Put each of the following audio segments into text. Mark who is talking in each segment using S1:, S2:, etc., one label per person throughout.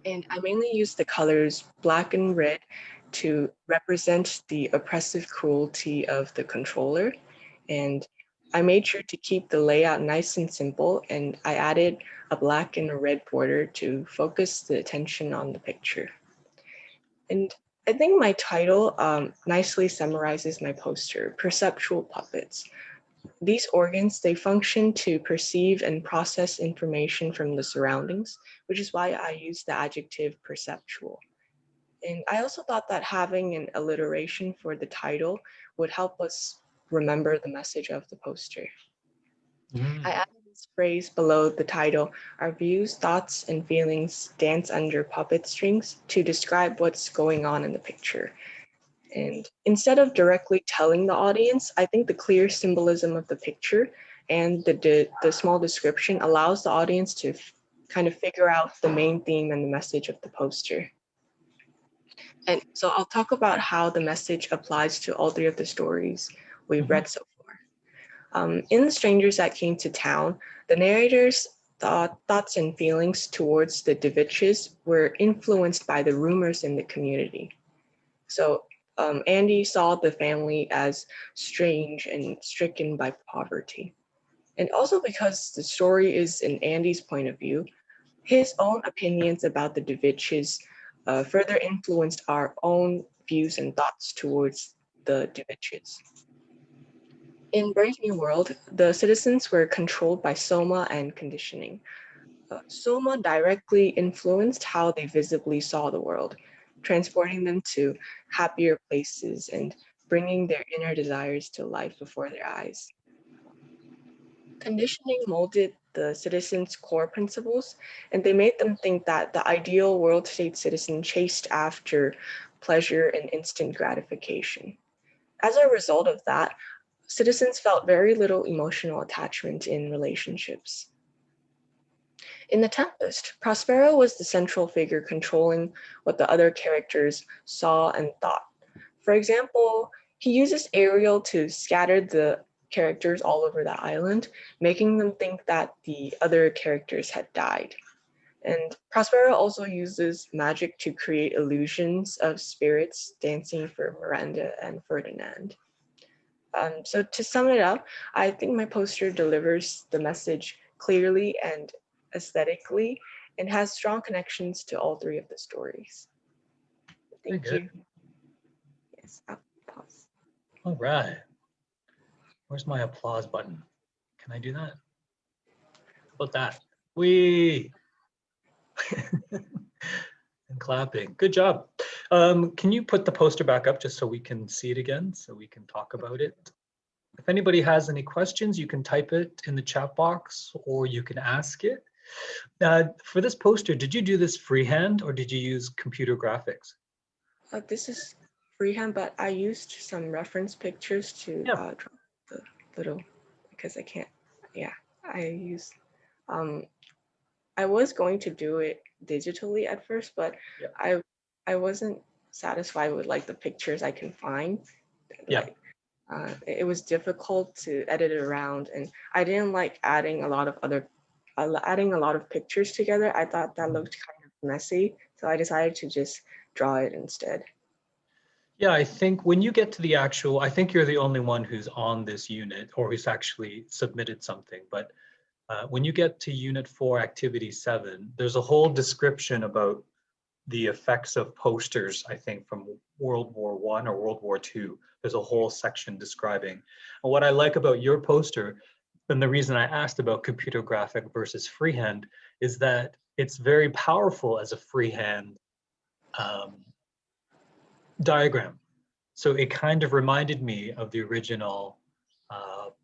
S1: And I mainly use the colors black and red to represent the oppressive cruelty of the controller. And I made sure to keep the layout nice and simple, and I added a black and a red border to focus the attention on the picture. And I think my title nicely summarizes my poster, Perceptual Puppets. These organs, they function to perceive and process information from the surroundings, which is why I use the adjective perceptual. And I also thought that having an alliteration for the title would help us remember the message of the poster. I
S2: Mm.
S1: added this phrase below the title: our views, thoughts, and feelings dance under puppet strings, to describe what's going on in the picture. And instead of directly telling the audience, I think the clear symbolism of the picture and the small description allows the audience to kind of figure out the main theme and the message of the poster. And so I'll talk about how the message applies to all three of the stories we've
S2: Mhm.
S1: read so far. In The Strangers That Came to Town, the narrator's thoughts and feelings towards the DeVitches were influenced by the rumors in the community. So Andy saw the family as strange and stricken by poverty. And also because the story is in Andy's point of view, his own opinions about the DeVitches further influenced our own views and thoughts towards the DeVitches. In Brave New World, the citizens were controlled by soma and conditioning. Soma directly influenced how they visibly saw the world, transporting them to happier places and bringing their inner desires to life before their eyes. Conditioning molded the citizens' core principles, and they made them think that the ideal world state citizen chased after pleasure and instant gratification. As a result of that, citizens felt very little emotional attachment in relationships. In The Tempest, Prospero was the central figure controlling what the other characters saw and thought. For example, he uses Ariel to scatter the characters all over the island, making them think that the other characters had died. And Prospero also uses magic to create illusions of spirits dancing for Miranda and Ferdinand. So to sum it up, I think my poster delivers the message clearly and aesthetically and has strong connections to all three of the stories.
S2: Very
S1: Thank
S2: good.
S1: you. Yes, I'll pause.
S2: All right. Where's my applause button? Can I do that? How about that? We and clapping. Good job. Can you put the poster back up just so we can see it again, so we can talk about it? If anybody has any questions, you can type it in the chat box or you can ask it. For this poster, did you do this freehand or did you use computer graphics?
S1: This is freehand, but I used some reference pictures to
S2: Yeah.
S1: draw the little, because I can't, yeah, I use, um, I was going to do it digitally at first, but
S2: Yeah.
S1: I I wasn't satisfied with like the pictures I can find.
S2: Yeah.
S1: Like it was difficult to edit it around, and I didn't like adding a lot of pictures together. I thought that
S2: Mhm.
S1: looked kind of messy, so I decided to just draw it instead.
S2: Yeah, I think when you get to the actual, I think you're the only one who's on this unit or who's actually submitted something. But when you get to Unit 4, Activity 7, there's a whole description about the effects of posters, I think, from World War I or World War II. There's a whole section describing. And what I like about your poster, and the reason I asked about computer graphic versus freehand, is that it's very powerful as a freehand um, diagram. So it kind of reminded me of the original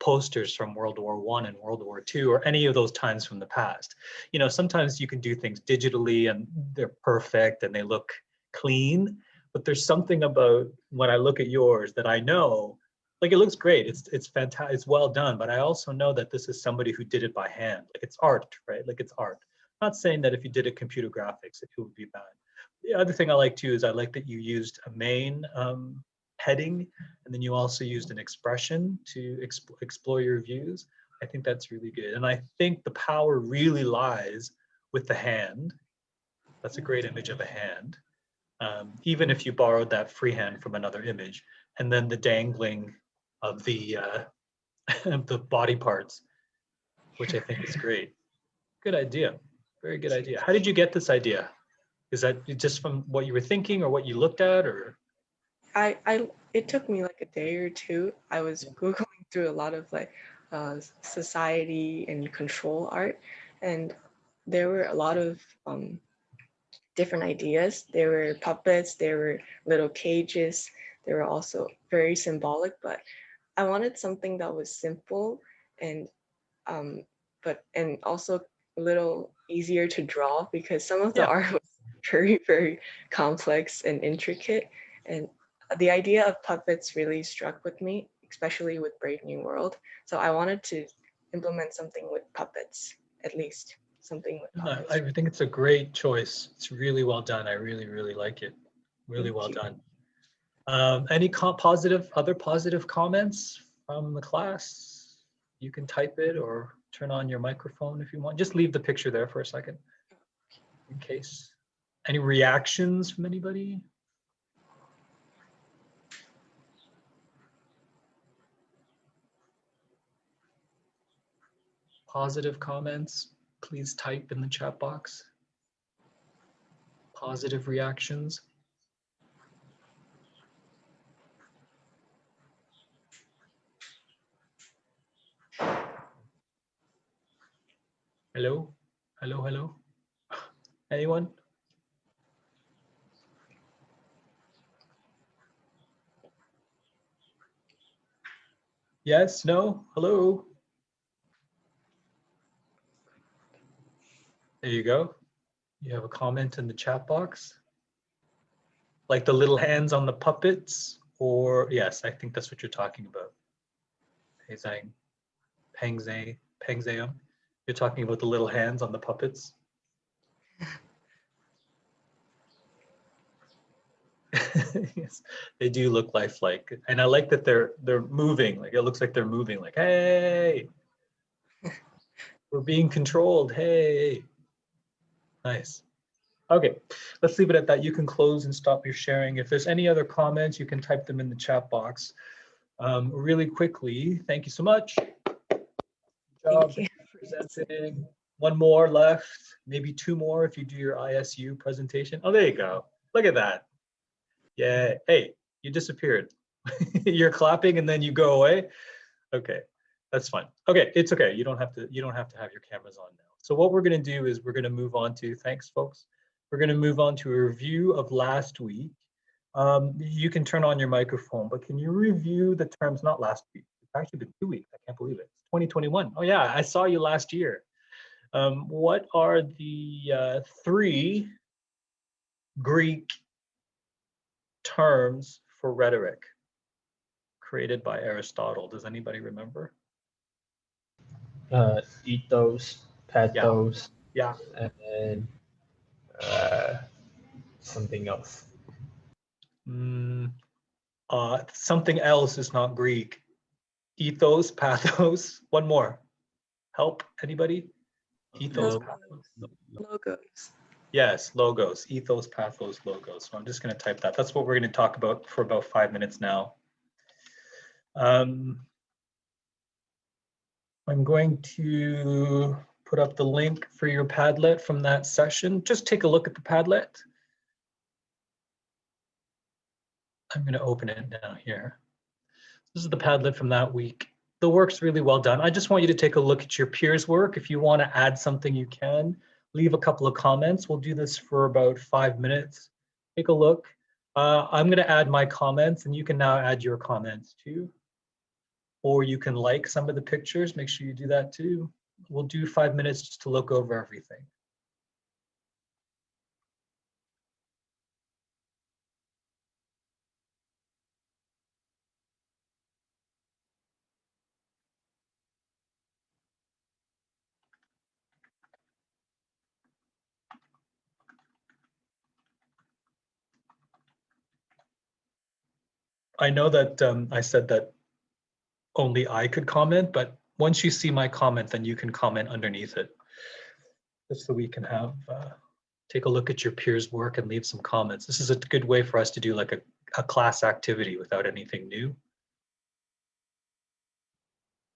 S2: posters from World War I and World War II, or any of those times from the past. You know, sometimes you can do things digitally and they're perfect and they look clean, but there's something about when I look at yours that I know, like it looks great, it's fantastic, it's well done, but I also know that this is somebody who did it by hand. Like it's art, right? Like it's art. I'm not saying that if you did it computer graphics, it would be bad. The other thing I like too is I like that you used a main heading, and then you also used an expression to explore your views. I think that's really good. And I think the power really lies with the hand That's a great image of a hand. Even if you borrowed that freehand from another image, and then the dangling of the the body parts, which I think is great. Good idea. Very good idea. How did you get this idea? Is that just from what you were thinking or what you looked at, or?
S1: It took me like a day or two. I was Googling through a lot of like society and control art, and there were a lot of different ideas. There were puppets, there were little cages, they were also very symbolic, but I wanted something that was simple and um, and also a little easier to draw because some of the
S2: Yeah.
S1: art was very, very complex and intricate. And the idea of puppets really struck with me, especially with Brave New World. So I wanted to implement something with puppets, at least something with puppets.
S2: I think it's a great choice. It's really well done. I really, really like it. Really
S1: Thank
S2: well
S1: you.
S2: done. Any other positive comments from the class? You can type it or turn on your microphone if you want. Just leave the picture there for a second in case. Any reactions from anybody? Positive comments, please type in the chat box. Positive reactions. Hello? Hello, hello? Anyone? Yes, no, hello? There you go. You have a comment in the chat box. Like the little hands on the puppets, or yes, I think that's what you're talking about. Peizang, Pengzayum. You're talking about the little hands on the puppets. Yes, they do look lifelike, and I like that they're moving. Like it looks like they're moving. Like, hey, we're being controlled. Hey, nice. Okay, let's leave it at that. You can close and stop your sharing. If there's any other comments, you can type them in the chat box. Really quickly, thank you so much. Good job.
S1: Thank you.
S2: Presenting. One more left, maybe two more if you do your ISU presentation. Oh, there you go. Look at that. Yeah. Hey, you disappeared. You're clapping and then you go away. Okay, that's fine. Okay, it's okay. You don't have to have your cameras on now. So what we're going to do is we're going to move on to, thanks folks. We're going to move on to a review of last week. You can turn on your microphone, but can you review the terms, not last week, it's actually been 2 weeks, I can't believe it. It's 2021. Oh yeah, I saw you last year. What are the 3 Greek terms for rhetoric created by Aristotle? Does anybody remember?
S3: Ethos, pathos,
S2: Yeah.
S3: and something else.
S2: Something else is not Greek. Ethos, pathos. One more. Help, anybody? Ethos, pathos.
S1: Logos.
S2: Yes, logos. Ethos, pathos, logos. So I'm just going to type that. That's what we're going to talk about for about 5 minutes now. I'm going to put up the link for your Padlet from that session. Just take a look at the Padlet. I'm going to open it now here. This is the Padlet from that week. The work's really well done. I just want you to take a look at your peers' work. If you want to add something, you can. Leave a couple of comments. We'll do this for about 5 minutes. Take a look. I'm going to add my comments, and you can now add your comments too. Or you can like some of the pictures. Make sure you do that too. We'll do 5 minutes just to look over everything. I know that I said that only I could comment, but once you see my comment, then you can comment underneath it. Just so we can have take a look at your peers' work and leave some comments. This is a good way for us to do like a class activity without anything new.